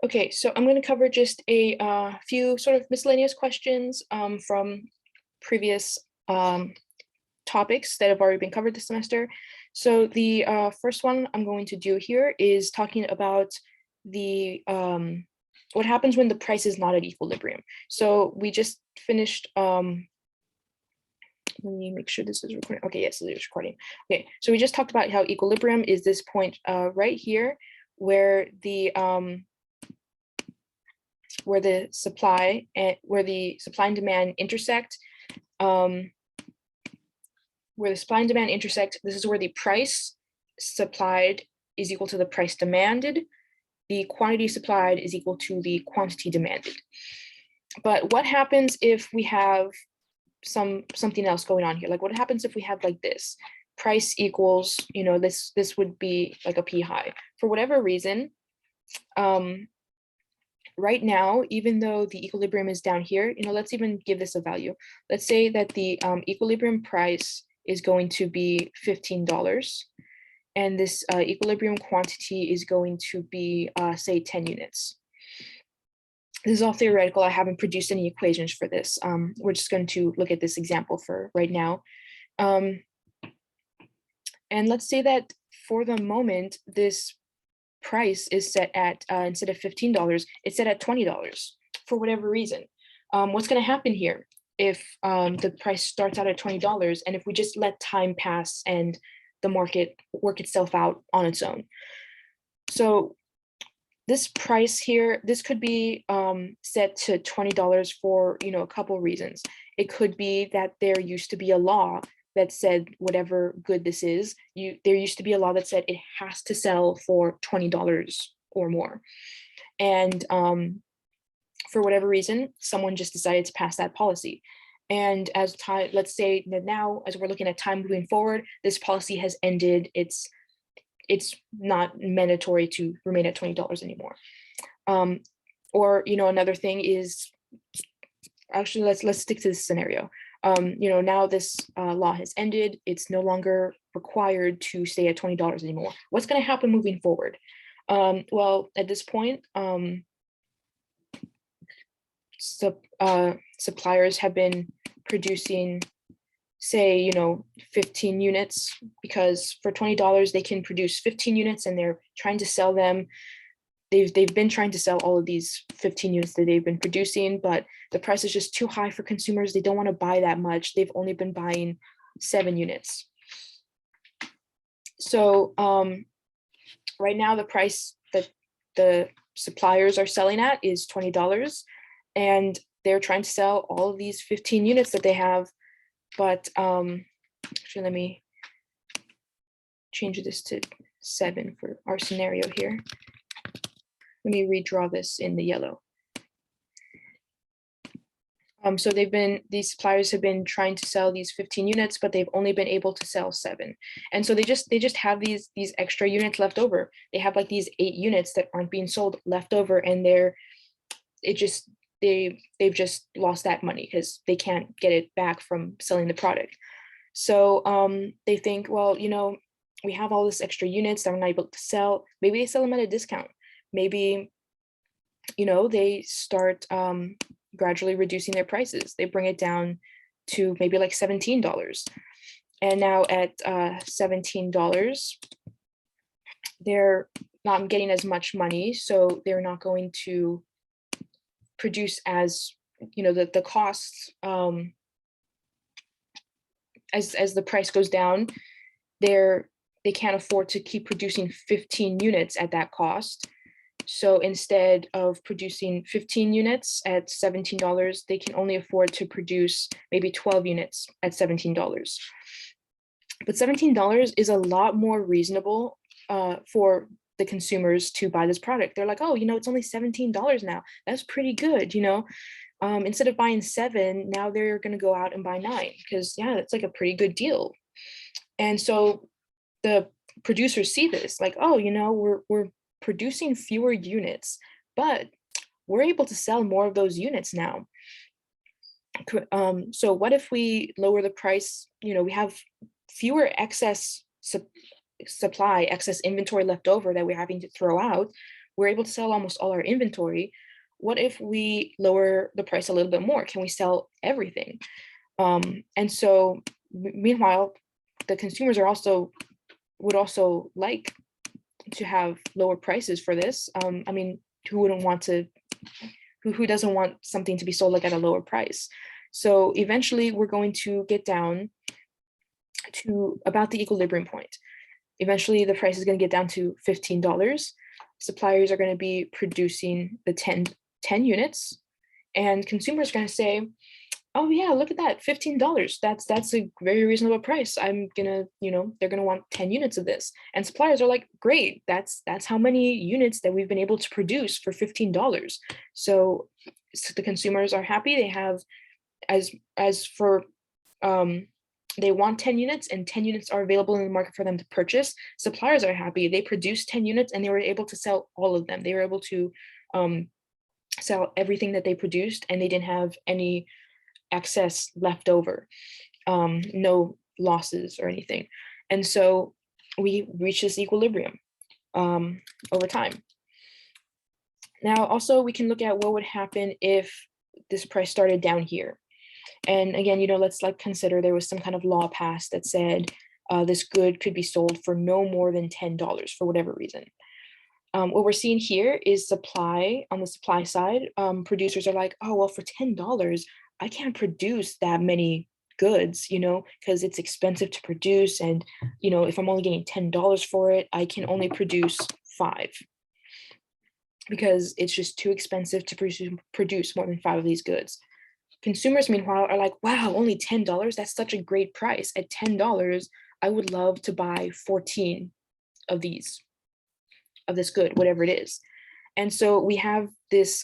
Okay, so I'm going to cover just a few sort of miscellaneous questions from previous topics that have already been covered this semester. So the first one I'm going to do here is talking about the what happens when the price is not at equilibrium. So we just finished, let me make sure this is recording. Okay, yes, it is recording. Okay, so we just talked about how equilibrium is this point right here where the supply and demand intersect. Where the supply and demand intersect, this is where the price supplied is equal to the price demanded. The quantity supplied is equal to the quantity demanded. But what happens if we have something else going on here? Like what happens if we have like this? Price equals, this would be like a P high. For whatever reason, right now, even though the equilibrium is down here, let's even give this a value. Let's say that the equilibrium price is going to be $15, and this equilibrium quantity is going to be, say, 10 units. This is all theoretical. I haven't produced any equations for this. We're just going to look at this example for right now. And let's say that for the moment, this price is set at, instead of $15, it's set at $20 for whatever reason. What's going to happen here if the price starts out at $20 and if we just let time pass and the market work itself out on its own? So this price here, this could be set to $20 for a couple reasons. It could be that there used to be a law that said whatever good this is, there used to be a law that said it has to sell for $20 or more. And for whatever reason, someone just decided to pass that policy. And as time, let's say that now, as we're looking at time moving forward, this policy has ended. It's not mandatory to remain at $20 anymore. Or another thing is, actually, let's stick to this scenario. Now this law has ended. It's no longer required to stay at $20 anymore. What's going to happen moving forward? Well, at this point, suppliers have been producing, say, 15 units, because for $20 they can produce 15 units, and they're trying to sell them. They've been trying to sell all of these 15 units that they've been producing, but the price is just too high for consumers. They don't want to buy that much. They've only been buying 7 units. So right now the price that the suppliers are selling at is $20, and they're trying to sell all of these 15 units that they have. But actually, let me change this to 7 for our scenario here. Let me redraw this in the yellow. So these suppliers have been trying to sell these 15 units, but they've only been able to sell 7. And so they just have these extra units left over. They have like these 8 units that aren't being sold left over, and they've just lost that money because they can't get it back from selling the product. So they think, well, we have all this extra units that we're not able to sell. Maybe they sell them at a discount. Maybe, they start gradually reducing their prices. They bring it down to maybe like $17. And now at $17, they're not getting as much money, so they're not going to produce as, the costs, as the price goes down, they can't afford to keep producing 15 units at that cost. So instead of producing 15 units at $17, they can only afford to produce maybe 12 units at $17. But $17 is a lot more reasonable for the consumers to buy this product. They're like, oh, it's only $17 now. That's pretty good, instead of buying 7, now they're going to go out and buy 9 because, yeah, that's like a pretty good deal. And so the producers see this like, oh, we're producing fewer units, but we're able to sell more of those units now. So what if we lower the price? We have fewer excess supply, excess inventory left over that we're having to throw out. we're able to sell almost all our inventory. What if we lower the price a little bit more? Can we sell everything? And so meanwhile, the consumers are also would also like to have lower prices for this. I mean, who wouldn't want to, who doesn't want something to be sold like at a lower price? So eventually we're going to get down to about the equilibrium point. Eventually the price is going to get down to $15. Suppliers are going to be producing the 10 units, and consumers are going to say, oh yeah, look at that, $15. That's a very reasonable price. I'm gonna, they're gonna want 10 units of this. And suppliers are like, great, that's how many units that we've been able to produce for $15. So the consumers are happy. They have as for they want 10 units, and 10 units are available in the market for them to purchase. Suppliers are happy. They produced 10 units and they were able to sell all of them. They were able to sell everything that they produced, and they didn't have any excess left over, no losses or anything. And so we reach this equilibrium over time. Now, also, we can look at what would happen if this price started down here. And again, let's consider there was some kind of law passed that said this good could be sold for no more than $10 for whatever reason. What we're seeing here is supply. On the supply side, producers are like, oh, well, for $10, I can't produce that many goods, because it's expensive to produce. And, if I'm only getting $10 for it, I can only produce 5 because it's just too expensive to produce more than 5 of these goods. Consumers, meanwhile, are like, wow, only $10? That's such a great price. At $10, I would love to buy 14 of these, of this good, whatever it is. And so we have this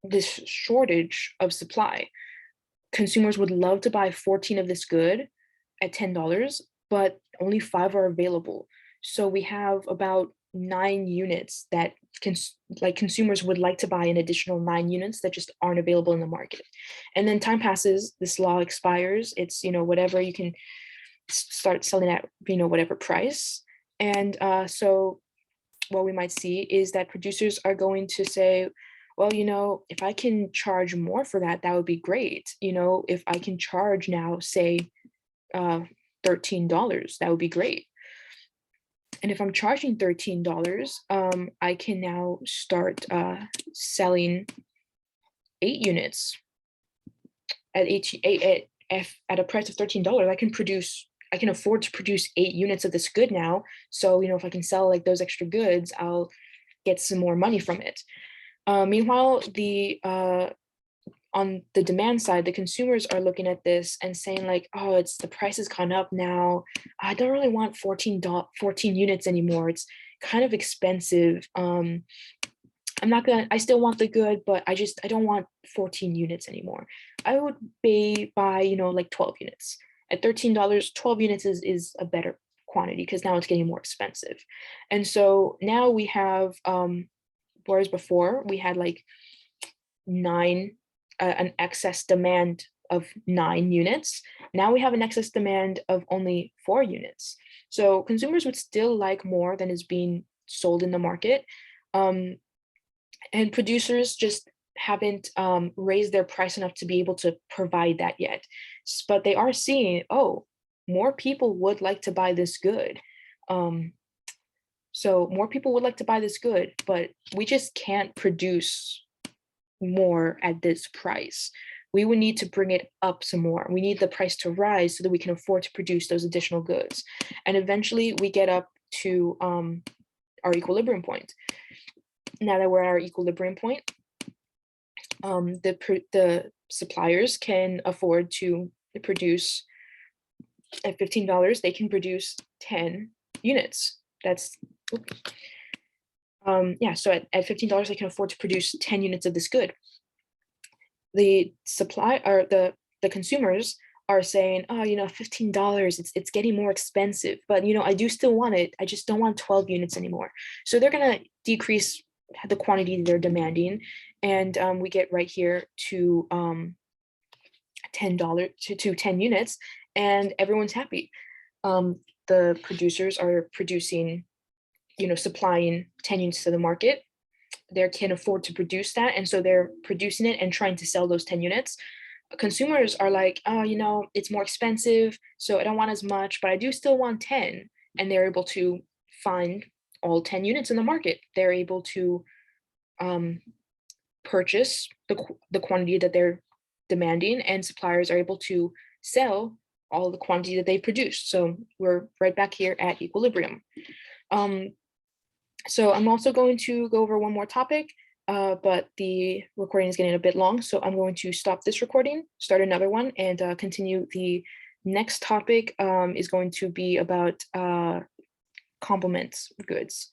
this shortage of supply. Consumers would love to buy 14 of this good at $10, but only 5 are available. So we have about 9 units that consumers would like to buy an additional 9 units that just aren't available in the market. And then time passes, this law expires. It's, whatever, you can start selling at, whatever price. And so what we might see is that producers are going to say, well, if I can charge more for that, that would be great. If I can charge now, say, $13, that would be great. And if I'm charging $13, I can now start selling 8 units at at a price of $13. I can afford to produce 8 units of this good now. So, if I can sell those extra goods, I'll get some more money from it. Meanwhile, on the demand side, the consumers are looking at this and saying oh, the price has gone up now. I don't really want 14 units anymore. It's kind of expensive. I still want the good, but I don't want 14 units anymore. I would buy 12 units. At $13, 12 units is a better quantity because now it's getting more expensive. And so now we have, whereas before we had an excess demand of 9 units. Now we have an excess demand of only 4 units. So consumers would still like more than is being sold in the market. And producers just haven't raised their price enough to be able to provide that yet. But they are seeing, oh, more people would like to buy this good. So more people would like to buy this good, but we just can't produce more at this price. We would need to bring it up some more. We need the price to rise so that we can afford to produce those additional goods. And eventually we get up to our equilibrium point. Now that we're at our equilibrium point, the suppliers can afford to produce at $15, they can produce 10 units. That's so at $15, they can afford to produce 10 units of this good. The supply or the consumers are saying, oh, $15, it's getting more expensive, but I do still want it. I just don't want 12 units anymore. So they're gonna decrease the quantity they're demanding, and we get right here to $10 to 10 units, and everyone's happy. The producers are producing supplying 10 units to the market. They can afford to produce that, and so they're producing it and trying to sell those 10 units. Consumers are like, oh, it's more expensive, so I don't want as much, but I do still want 10. And they're able to find all 10 units in the market. They're able to um, purchase the quantity that they're demanding, and suppliers are able to sell all the quantity that they produce. So we're right back here at equilibrium. So I'm also going to go over one more topic, but the recording is getting a bit long, so I'm going to stop this recording, start another one, and continue. The next topic is going to be about complements of goods.